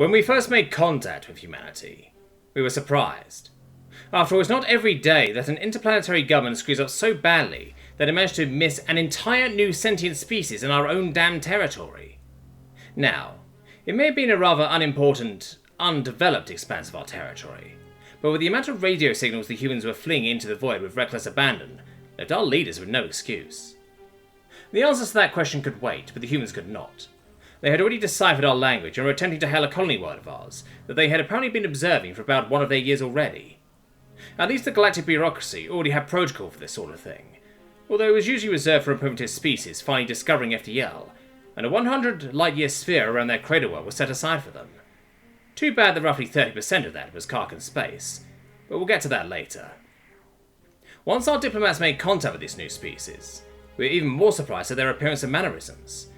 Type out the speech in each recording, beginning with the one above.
When we first made contact with humanity, we were surprised. After all, it's not every day that an interplanetary government screws up so badly that it managed to miss an entire new sentient species in our own damn territory. Now, it may have been a rather unimportant, undeveloped expanse of our territory, but with the amount of radio signals the humans were flinging into the void with reckless abandon, left our leaders with no excuse. The answers to that question could wait, but the humans could not. They had already deciphered our language and were attempting to hail a colony word of ours that they had apparently been observing for about one of their years already. At least the galactic bureaucracy already had protocol for this sort of thing, although it was usually reserved for a primitive species finally discovering FDL, and a 100 light-year sphere around their crater world was set aside for them. Too bad that roughly 30% of that was Karkan space, but we'll get to that later. Once our diplomats made contact with this new species, we were even more surprised at their appearance and mannerisms.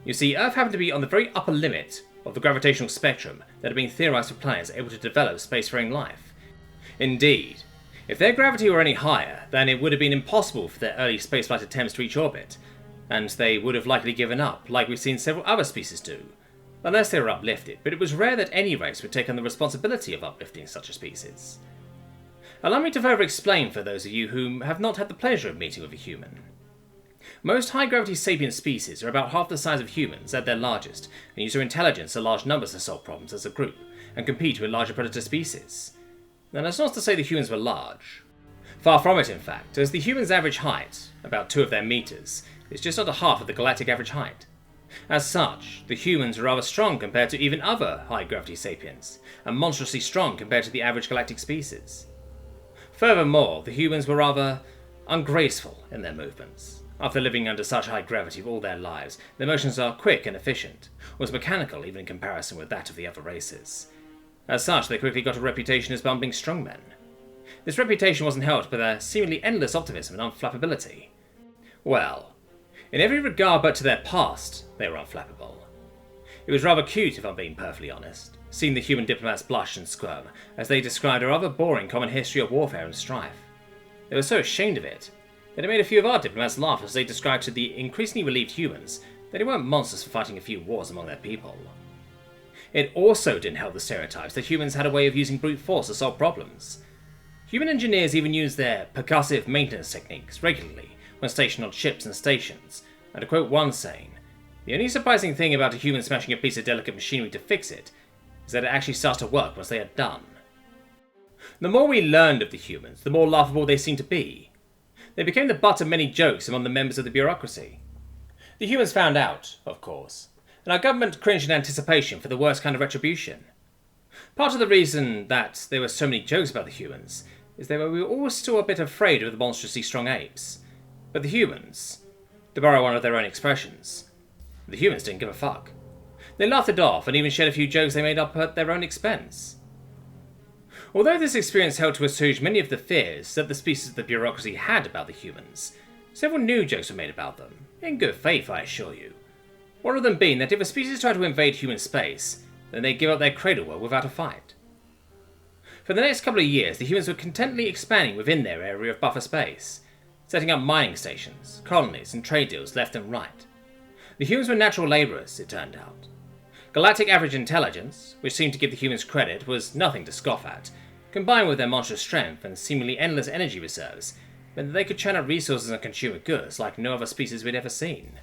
You see, Earth happened to be on the very upper limit of the gravitational spectrum that had been theorized for planets able to develop spacefaring life. Indeed, if their gravity were any higher, then it would have been impossible for their early spaceflight attempts to reach orbit, and they would have likely given up, like we've seen several other species do, unless they were uplifted, but it was rare that any race would take on the responsibility of uplifting such a species. Allow me to further explain for those of you who have not had the pleasure of meeting with a human. Most high-gravity sapient species are about half the size of humans at their largest, and use their intelligence and large numbers to solve problems as a group, and compete with larger predator species. Now that's not to say the humans were large. Far from it, in fact, as the humans' average height, about 2 of their meters, is just under half of the galactic average height. As such, the humans are rather strong compared to even other high-gravity sapiens, and monstrously strong compared to the average galactic species. Furthermore, the humans were rather ungraceful in their movements. After living under such high gravity for all their lives, their motions are quick and efficient, almost mechanical even in comparison with that of the other races. As such, they quickly got a reputation as bumbling strongmen. This reputation wasn't helped by their seemingly endless optimism and unflappability. Well, in every regard but to their past, they were unflappable. It was rather cute, if I'm being perfectly honest, seeing the human diplomats blush and squirm as they described a rather boring common history of warfare and strife. They were so ashamed of it that it made a few of our diplomats laugh as they described to the increasingly relieved humans that they weren't monsters for fighting a few wars among their people. It also didn't help the stereotypes that humans had a way of using brute force to solve problems. Human engineers even used their percussive maintenance techniques regularly when stationed on ships and stations, and to quote one saying, "The only surprising thing about a human smashing a piece of delicate machinery to fix it is that it actually starts to work once they are done." The more we learned of the humans, the more laughable they seemed to be. They became the butt of many jokes among the members of the bureaucracy. The humans found out, of course, and our government cringed in anticipation for the worst kind of retribution. Part of the reason that there were so many jokes about the humans is that we were all still a bit afraid of the monstrously strong apes. But the humans, to borrow one of their own expressions, the humans didn't give a fuck. They laughed it off and even shared a few jokes they made up at their own expense. Although this experience helped to assuage many of the fears that the species of the bureaucracy had about the humans, several new jokes were made about them, in good faith I assure you. One of them being that if a species tried to invade human space, then they'd give up their cradle world without a fight. For the next couple of years, the humans were contentedly expanding within their area of buffer space, setting up mining stations, colonies, and trade deals left and right. The humans were natural labourers, it turned out. Galactic average intelligence, which seemed to give the humans credit, was nothing to scoff at, combined with their monstrous strength and seemingly endless energy reserves, meant that they could churn out resources and consumer goods like no other species we'd ever seen.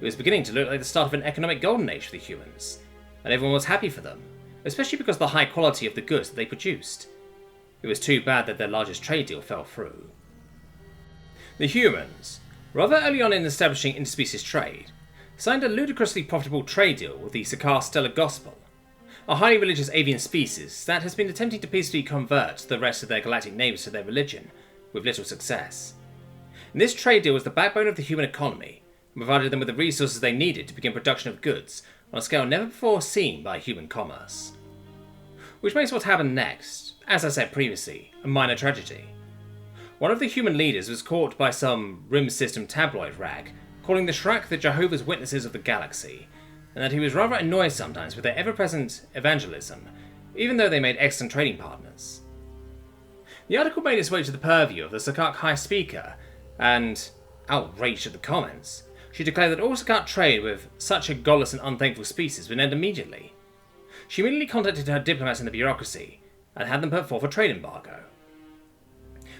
It was beginning to look like the start of an economic golden age for the humans, and everyone was happy for them, especially because of the high quality of the goods that they produced. It was too bad that their largest trade deal fell through. The humans, rather early on in establishing interspecies trade, signed a ludicrously profitable trade deal with the Sakar Stellar Gospel, a highly religious avian species that has been attempting to peacefully convert the rest of their galactic neighbours to their religion, with little success. And this trade deal was the backbone of the human economy, and provided them with the resources they needed to begin production of goods on a scale never before seen by human commerce. Which makes what happened next, as I said previously, a minor tragedy. One of the human leaders was caught by some rim system tabloid rag calling the Shrek the Jehovah's Witnesses of the galaxy, and that he was rather annoyed sometimes with their ever-present evangelism, even though they made excellent trading partners. The article made its way to the purview of the Sakak High Speaker, and, outraged at the comments, she declared that all Sakak trade with such a godless and unthankful species would end immediately. She immediately contacted her diplomats in the bureaucracy and had them put forth a trade embargo.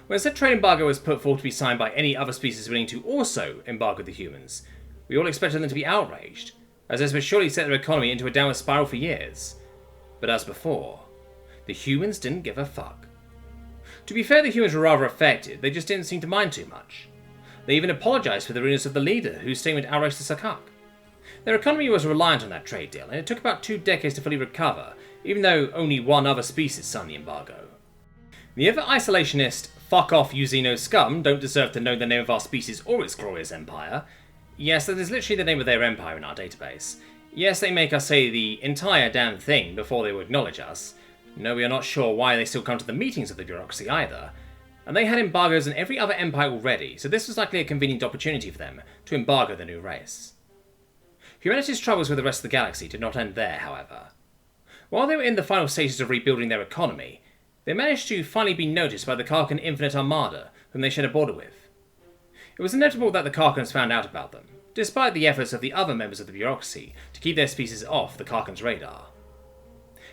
When said trade embargo was put forth to be signed by any other species willing to also embargo the humans, we all expected them to be outraged, as this would surely set their economy into a downward spiral for years. But as before, the humans didn't give a fuck. To be fair, the humans were rather affected, they just didn't seem to mind too much. They even apologised for the rudeness of the leader, whose statement outraged the Sakak. Their economy was reliant on that trade deal, and it took about 2 decades to fully recover, even though only one other species signed the embargo. The other isolationist, fuck off Uzino scum don't deserve to know the name of our species or its glorious empire. Yes, that is literally the name of their empire in our database. Yes, they make us say the entire damn thing before they will acknowledge us. No, we are not sure why they still come to the meetings of the bureaucracy either. And they had embargoes in every other empire already, so this was likely a convenient opportunity for them to embargo the new race. Humanity's troubles with the rest of the galaxy did not end there, however. While they were in the final stages of rebuilding their economy, they managed to finally be noticed by the Karkan Infinite Armada, whom they shared a border with. It was inevitable that the Karkans found out about them, despite the efforts of the other members of the bureaucracy to keep their species off the Karkans' radar.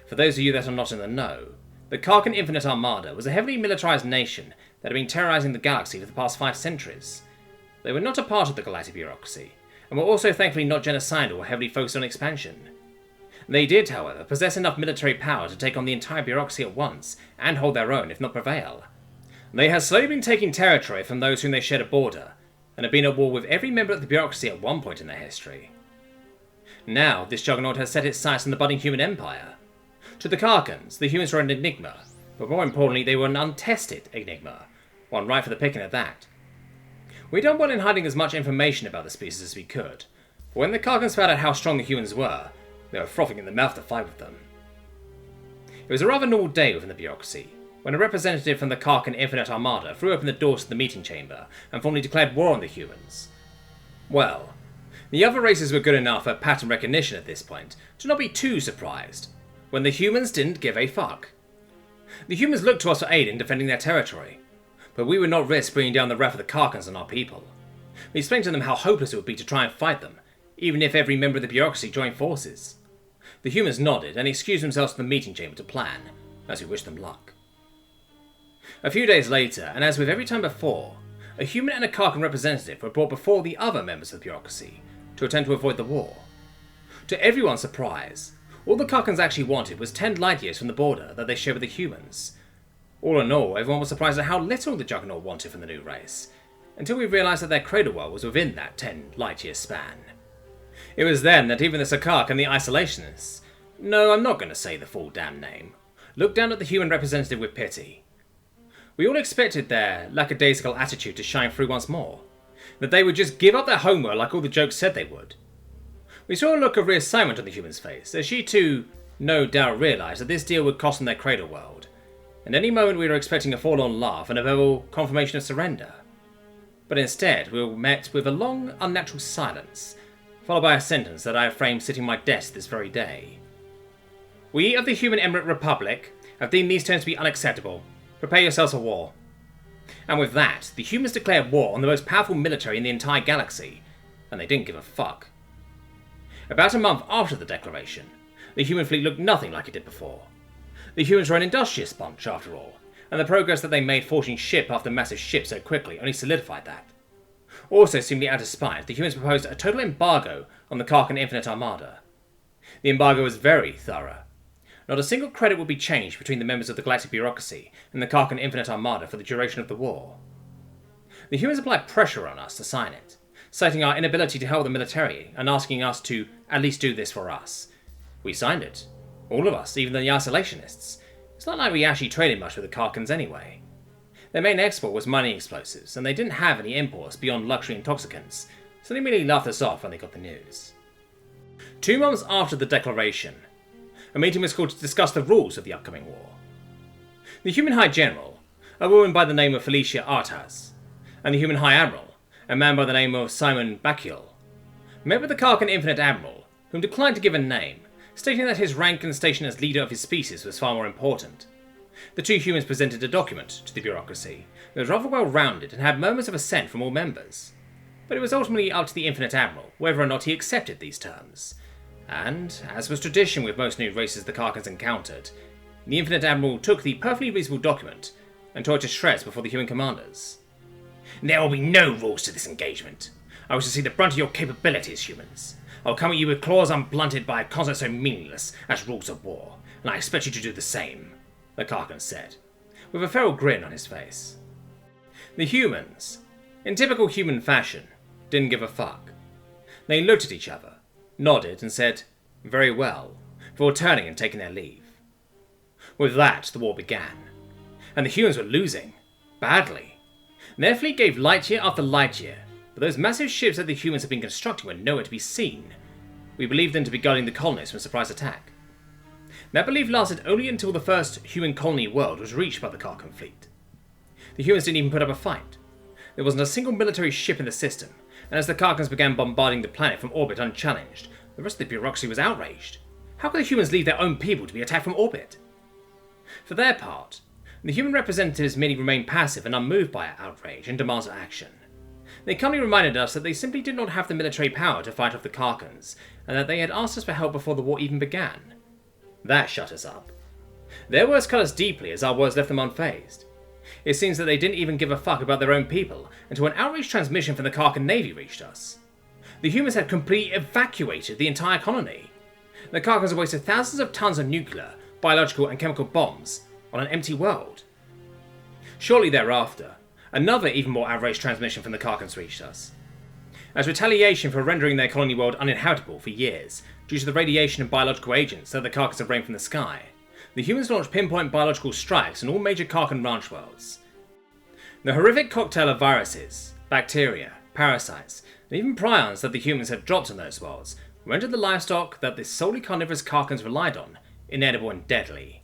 For those of you that are not in the know, the Karkan Infinite Armada was a heavily militarized nation that had been terrorizing the galaxy for the past 5 centuries. They were not a part of the galactic bureaucracy, and were also thankfully not genocidal or heavily focused on expansion. They did, however, possess enough military power to take on the entire bureaucracy at once, and hold their own, if not prevail. They had slowly been taking territory from those whom they shared a border, and had been at war with every member of the bureaucracy at one point in their history. Now, this juggernaut has set its sights on the budding human empire. To the Karkans, the humans were an enigma, but more importantly, they were an untested enigma, one ripe for the picking at that. We done well in hiding as much information about the species as we could, but when the Karkans found out how strong the humans were, they were frothing in the mouth to fight with them. It was a rather normal day within the bureaucracy, when a representative from the Karkan Infinite Armada threw open the doors to the meeting chamber and formally declared war on the humans. Well, the other races were good enough at pattern recognition at this point to not be too surprised when the humans didn't give a fuck. The humans looked to us for aid in defending their territory, but we would not risk bringing down the wrath of the Karkans on our people. We explained to them how hopeless it would be to try and fight them, even if every member of the bureaucracy joined forces. The humans nodded and excused themselves to the meeting chamber to plan, as we wished them luck. A few days later, and as with every time before, a human and a Karkan representative were brought before the other members of the bureaucracy to attempt to avoid the war. To everyone's surprise, all the Karkans actually wanted was 10 light years from the border that they shared with the humans. All in all, everyone was surprised at how little the Juggernaut wanted from the new race, until we realised that their cradle world was within that 10 light year span. It was then that even the Sakak and the Isolationists, no, I'm not going to say the full damn name, looked down at the human representative with pity. We all expected their lackadaisical attitude to shine through once more, that they would just give up their homeworld like all the jokes said they would. We saw a look of reassignment on the human's face, as she too no doubt realised that this deal would cost them their cradle world, and any moment we were expecting a forlorn laugh and a verbal confirmation of surrender. But instead we were met with a long, unnatural silence, followed by a sentence that I have framed sitting on my desk this very day. We of the Human Emirate Republic have deemed these terms to be unacceptable. Prepare yourselves for war. And with that, the humans declared war on the most powerful military in the entire galaxy, and they didn't give a fuck. About a month after the declaration, the human fleet looked nothing like it did before. The humans were an industrious bunch, after all, and the progress that they made forging ship after massive ship so quickly only solidified that. Also, seemingly out of spite, the humans proposed a total embargo on the Karkan Infinite Armada. The embargo was very thorough. Not a single credit would be changed between the members of the Galactic Bureaucracy and the Karkan Infinite Armada for the duration of the war. The humans applied pressure on us to sign it, citing our inability to help the military and asking us to at least do this for us. We signed it. All of us, even the isolationists. It's not like we actually traded much with the Karkans anyway. Their main export was mining explosives, and they didn't have any imports beyond luxury intoxicants, so they merely laughed us off when they got the news. 2 months after the declaration, a meeting was called to discuss the rules of the upcoming war. The Human High General, a woman by the name of Felicia Artaz, and the Human High Admiral, a man by the name of Simon Bakiel, met with the Karkan Infinite Admiral, whom declined to give a name, stating that his rank and station as leader of his species was far more important. The 2 humans presented a document to the bureaucracy that was rather well rounded and had murmurs of assent from all members. But it was ultimately up to the Infinite Admiral whether or not he accepted these terms. And, as was tradition with most new races the Carcans encountered, the Infinite Admiral took the perfectly reasonable document and tore it to shreds before the human commanders. "There will be no rules to this engagement. I wish to see the brunt of your capabilities, humans. I'll come at you with claws unblunted by a concept so meaningless as rules of war, and I expect you to do the same," the Carcan said, with a feral grin on his face. The humans, in typical human fashion, didn't give a fuck. They looked at each other, nodded, and said, "Very well," before turning and taking their leave. With that, the war began, and the humans were losing, badly. Their fleet gave light year after light year, but those massive ships that the humans had been constructing were nowhere to be seen. We believed them to be guarding the colonists from a surprise attack. That belief lasted only until the first human colony world was reached by the Carcan fleet. The humans didn't even put up a fight. There wasn't a single military ship in the system, and as the Carcans began bombarding the planet from orbit unchallenged, the rest of the bureaucracy was outraged. How could the humans leave their own people to be attacked from orbit? For their part, the human representatives merely remained passive and unmoved by our outrage and demands of action. They calmly reminded us that they simply did not have the military power to fight off the Carcans, and that they had asked us for help before the war even began. That shut us up. Their words cut us deeply as our words left them unfazed. It seems that they didn't even give a fuck about their own people until an outraged transmission from the Carcan Navy reached us. The humans had completely evacuated the entire colony. The Carcans had wasted thousands of tons of nuclear, biological and chemical bombs on an empty world. Shortly thereafter, another even more outraged transmission from the Carcans reached us. As retaliation for rendering their colony world uninhabitable for years, due to the radiation and biological agents that the Carcans had rained from the sky, the humans launched pinpoint biological strikes on all major Carcan ranch worlds. The horrific cocktail of viruses, bacteria, parasites, and even prions that the humans had dropped on those worlds rendered the livestock that the solely carnivorous Carcans relied on inedible and deadly.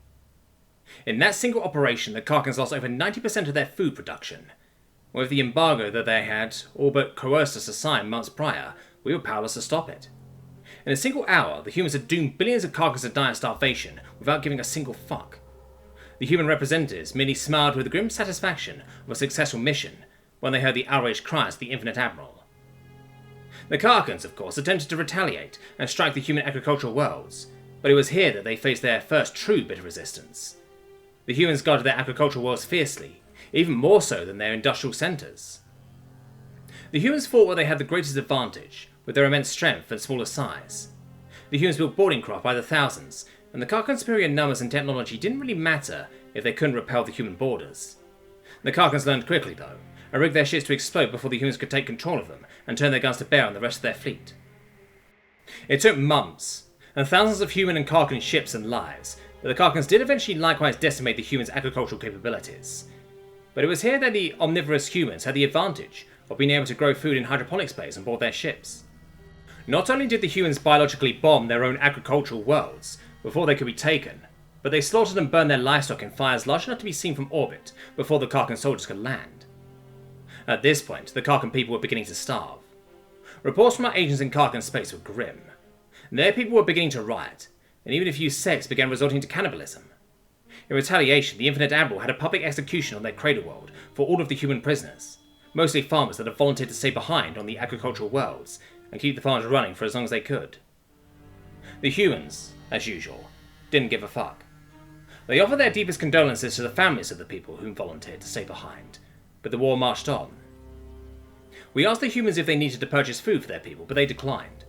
In that single operation, the Carcans lost over 90% of their food production. With the embargo that they had all but coerced us to sign months prior, we were powerless to stop it. In a single hour, the humans had doomed billions of Carcans to die of starvation without giving a single fuck. The human representatives merely smiled with the grim satisfaction of a successful mission when they heard the outraged cries of the Infinite Admiral. The Carcans, of course, attempted to retaliate and strike the human agricultural worlds, but it was here that they faced their first true bit of resistance. The humans guarded their agricultural worlds fiercely, even more so than their industrial centres. The humans fought where they had the greatest advantage, with their immense strength and smaller size. The humans built boarding craft by the thousands, and the Carcans' superior numbers and technology didn't really matter if they couldn't repel the human boarders. The Carcans learned quickly, though, and rigged their ships to explode before the humans could take control of them and turn their guns to bear on the rest of their fleet. It took months, and thousands of human and Carcan ships and lives, but the Carcans did eventually likewise decimate the humans' agricultural capabilities. But it was here that the omnivorous humans had the advantage of being able to grow food in hydroponic space on board their ships. Not only did the humans biologically bomb their own agricultural worlds before they could be taken, but they slaughtered and burned their livestock in fires large enough to be seen from orbit before the Carcan soldiers could land. At this point, the Carcan people were beginning to starve. Reports from our agents in Carcan space were grim. Their people were beginning to riot, and even a few sects began resorting to cannibalism. In retaliation, the Infinite Admiral had a public execution on their cradle world for all of the human prisoners, mostly farmers that had volunteered to stay behind on the agricultural worlds and keep the farms running for as long as they could. The humans, as usual, didn't give a fuck. They offered their deepest condolences to the families of the people whom volunteered to stay behind, but the war marched on. We asked the humans if they needed to purchase food for their people, but they declined.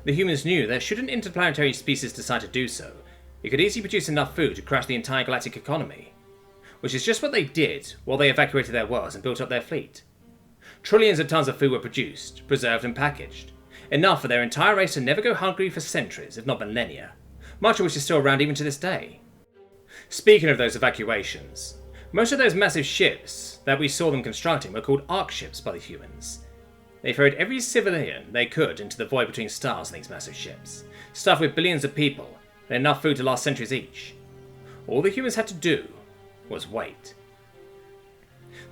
The humans knew that should an interplanetary species decide to do so, it could easily produce enough food to crash the entire galactic economy, which is just what they did while they evacuated their worlds and built up their fleet. Trillions of tons of food were produced, preserved and packaged, enough for their entire race to never go hungry for centuries, if not millennia, much of which is still around even to this day. Speaking of those evacuations, most of those massive ships that we saw them constructing were called arc ships by the humans. They ferried every civilian they could into the void between stars in these massive ships, stuffed with billions of people, and enough food to last centuries each. All the humans had to do was wait.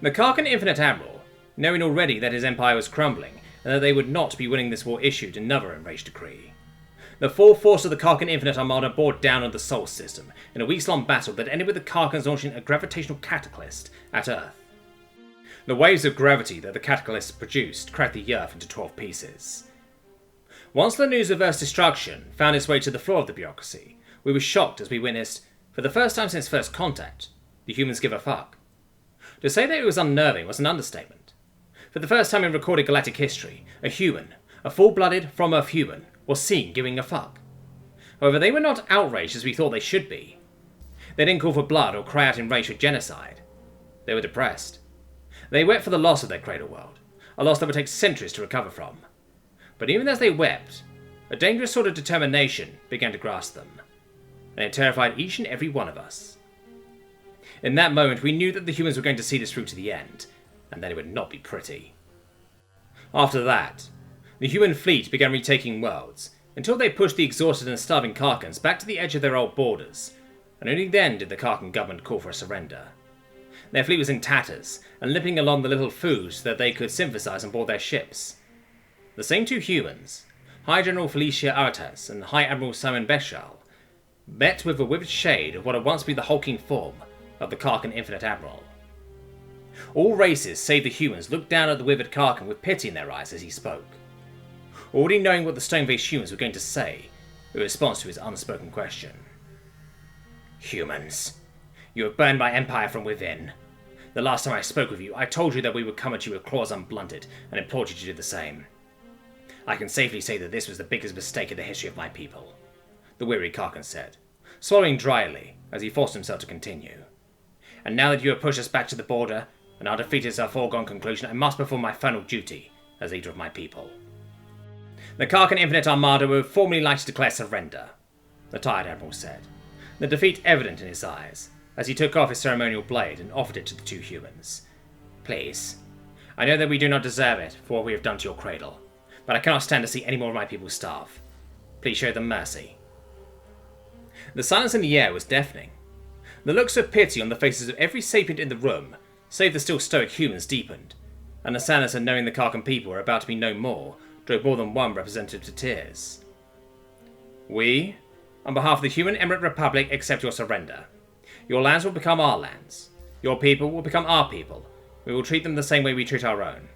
The Carcan Infinite Admiral, knowing already that his empire was crumbling and that they would not be winning this war, issued another enraged decree. The full force of the Carcan Infinite Armada bore down on the Sol system in a weeks-long battle that ended with the Carcans launching a gravitational cataclysm at Earth. The waves of gravity that the cataclysm produced cracked the Earth into 12 pieces. Once the news of Earth's destruction found its way to the floor of the bureaucracy, we were shocked as we witnessed, for the first time since first contact, the humans give a fuck. To say that it was unnerving was an understatement. For the first time in recorded galactic history, a human, a full-blooded, from-Earth human, was seen giving a fuck. However, they were not outraged as we thought they should be. They didn't call for blood or cry out in rage for genocide. They were depressed. They wept for the loss of their cradle world, a loss that would take centuries to recover from. But even as they wept, a dangerous sort of determination began to grasp them, and it terrified each and every one of us. In that moment, we knew that the humans were going to see this through to the end, and that it would not be pretty. After that, the human fleet began retaking worlds, until they pushed the exhausted and starving Karkans back to the edge of their old borders, and only then did the Karkan government call for a surrender. Their fleet was in tatters, and limping along the little food that they could synthesize on board their ships. The same two humans, High General Felicia Artas and High Admiral Simon Beshal, met with a withered shade of what had once been the hulking form of the Karkan Infinite Admiral. All races save the humans looked down at the withered Karkan with pity in their eyes as he spoke, already knowing what the stone-faced humans were going to say in response to his unspoken question. Humans, you are burned by empire from within. The last time I spoke with you, I told you that we would come at you with claws unblunted and implored you to do the same. I can safely say that this was the biggest mistake in the history of my people, the weary Karkan said, swallowing dryly as he forced himself to continue. And now that you have pushed us back to the border, and our defeat is a foregone conclusion, I must perform my final duty as leader of my people. The Karkan Infinite Armada would formally like to declare surrender, the tired admiral said, the defeat evident in his eyes, as he took off his ceremonial blade and offered it to the two humans. Please, I know that we do not deserve it for what we have done to your cradle, but I cannot stand to see any more of my people starve. Please show them mercy. The silence in the air was deafening. The looks of pity on the faces of every sapient in the room, save the still stoic humans, deepened, and the sadness of knowing the Karkan people were about to be no more drove more than one representative to tears. We, on behalf of the Human Emirate Republic, accept your surrender. Your lands will become our lands. Your people will become our people. We will treat them the same way we treat our own.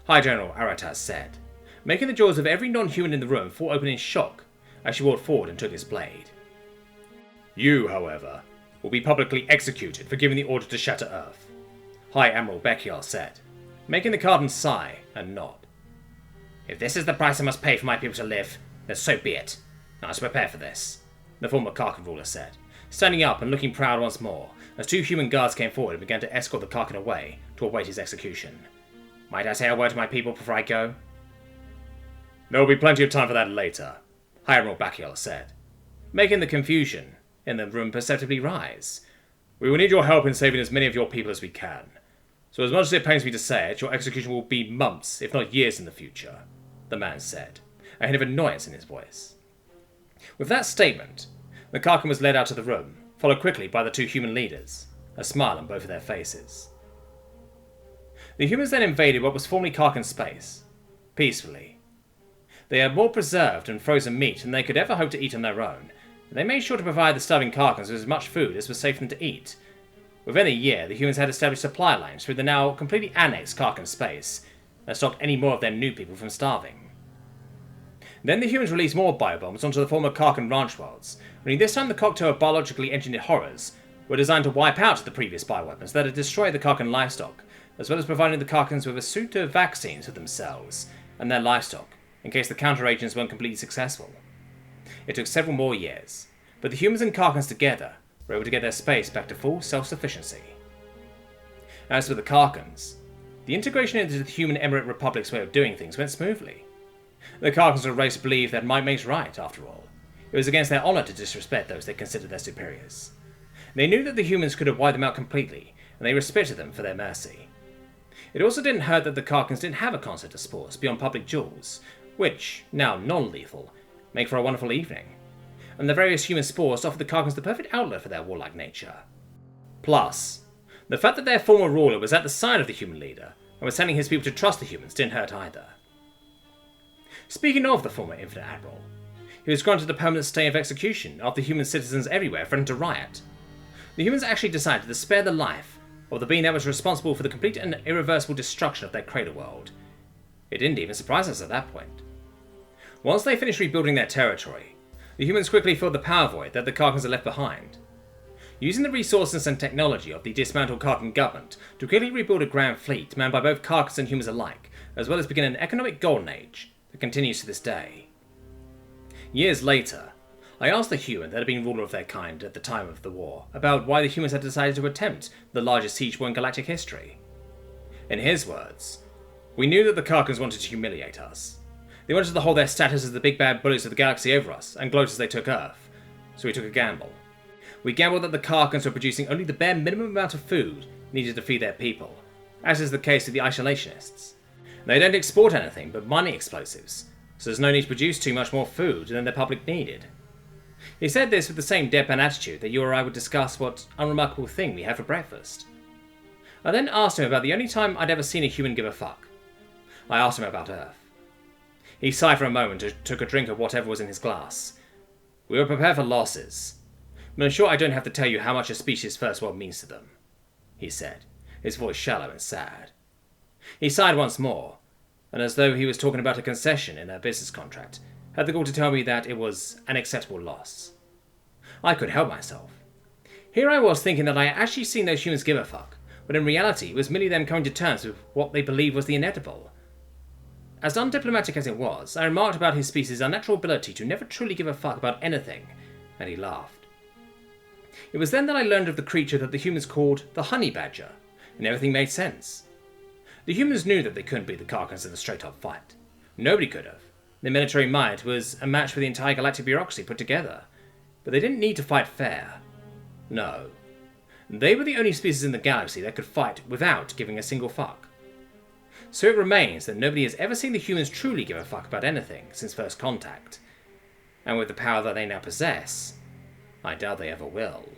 High General Aratas said, making the jaws of every non-human in the room fall open in shock as she walked forward and took his blade. You, however, will be publicly executed for giving the order to shatter Earth, High Admiral Bekiel said, making the Cardin sigh and nod. If this is the price I must pay for my people to live, then so be it. I must prepare for this, the former Karkan ruler said, standing up and looking proud once more as two human guards came forward and began to escort the Karkan away to await his execution. Might I say a word to my people before I go? There will be plenty of time for that later, High Admiral Bekiel said, making the confusion in the room perceptibly rise. We will need your help in saving as many of your people as we can. So as much as it pains me to say it, your execution will be months, if not years in the future, the man said, a hint of annoyance in his voice. With that statement, the Karkan was led out of the room, followed quickly by the two human leaders, a smile on both of their faces. The humans then invaded what was formerly Karkan space, peacefully. They had more preserved and frozen meat than they could ever hope to eat on their own, and they made sure to provide the starving Karkans with as much food as was safe for them to eat. Within a year, the humans had established supply lines through the now completely annexed Karkan space, and stopped any more of their new people from starving. Then the humans released more biobombs onto the former Karkan ranch worlds, only this time the cocktail of biologically engineered horrors were designed to wipe out the previous bioweapons that had destroyed the Karkan livestock, as well as providing the Karkans with a suite of vaccines for themselves and their livestock, in case the counter-agents weren't completely successful. It took several more years, but the humans and Karkans together were able to get their space back to full self-sufficiency. As for the Karkans, the integration into the Human Emirate Republic's way of doing things went smoothly. The Karkans were a race believed that might makes right, after all. It was against their honour to disrespect those they considered their superiors. They knew that the humans could have wiped them out completely, and they respected them for their mercy. It also didn't hurt that the Karkans didn't have a concert of sports beyond public duels, which, now non-lethal, make for a wonderful evening, and the various human sports offered the Karkans the perfect outlet for their warlike nature. Plus, the fact that their former ruler was at the side of the human leader and was telling his people to trust the humans didn't hurt either. Speaking of the former Infinite Admiral, he was granted a permanent stay of execution after human citizens everywhere threatened to riot. The humans actually decided to spare the life of the being that was responsible for the complete and irreversible destruction of their cradle world. It didn't even surprise us at that point. Once they finished rebuilding their territory, the humans quickly filled the power void that the Karkans had left behind. Using the resources and technology of the dismantled Karkan government to quickly rebuild a grand fleet manned by both Karkans and humans alike, as well as begin an economic golden age that continues to this day. Years later, I asked the human that had been ruler of their kind at the time of the war about why the humans had decided to attempt the largest siege war in galactic history. In his words, "We knew that the Karkans wanted to humiliate us. They wanted to hold their status as the big bad bullies of the galaxy over us and gloat as they took Earth, so we took a gamble. We gambled that the Karkans were producing only the bare minimum amount of food needed to feed their people, as is the case with the isolationists. They don't export anything but mining explosives, so there's no need to produce too much more food than the public needed." He said this with the same deadpan attitude that you or I would discuss what unremarkable thing we had for breakfast. I then asked him about the only time I'd ever seen a human give a fuck. I asked him about Earth. He sighed for a moment and took a drink of whatever was in his glass. "We were prepared for losses, but I'm sure I don't have to tell you how much a species' first world means to them," he said, his voice shallow and sad. He sighed once more, and as though he was talking about a concession in a business contract, had the gall to tell me that it was an acceptable loss. I couldn't help myself. Here I was thinking that I had actually seen those humans give a fuck, but in reality it was merely them coming to terms with what they believed was the inevitable. As undiplomatic as it was, I remarked about his species' unnatural ability to never truly give a fuck about anything, and he laughed. It was then that I learned of the creature that the humans called the honey badger, and everything made sense. The humans knew that they couldn't beat the Karkans in a straight-up fight. Nobody could have. Their military might was a match for the entire galactic bureaucracy put together, but they didn't need to fight fair. No. They were the only species in the galaxy that could fight without giving a single fuck. So it remains that nobody has ever seen the humans truly give a fuck about anything since first contact, and with the power that they now possess, I doubt they ever will.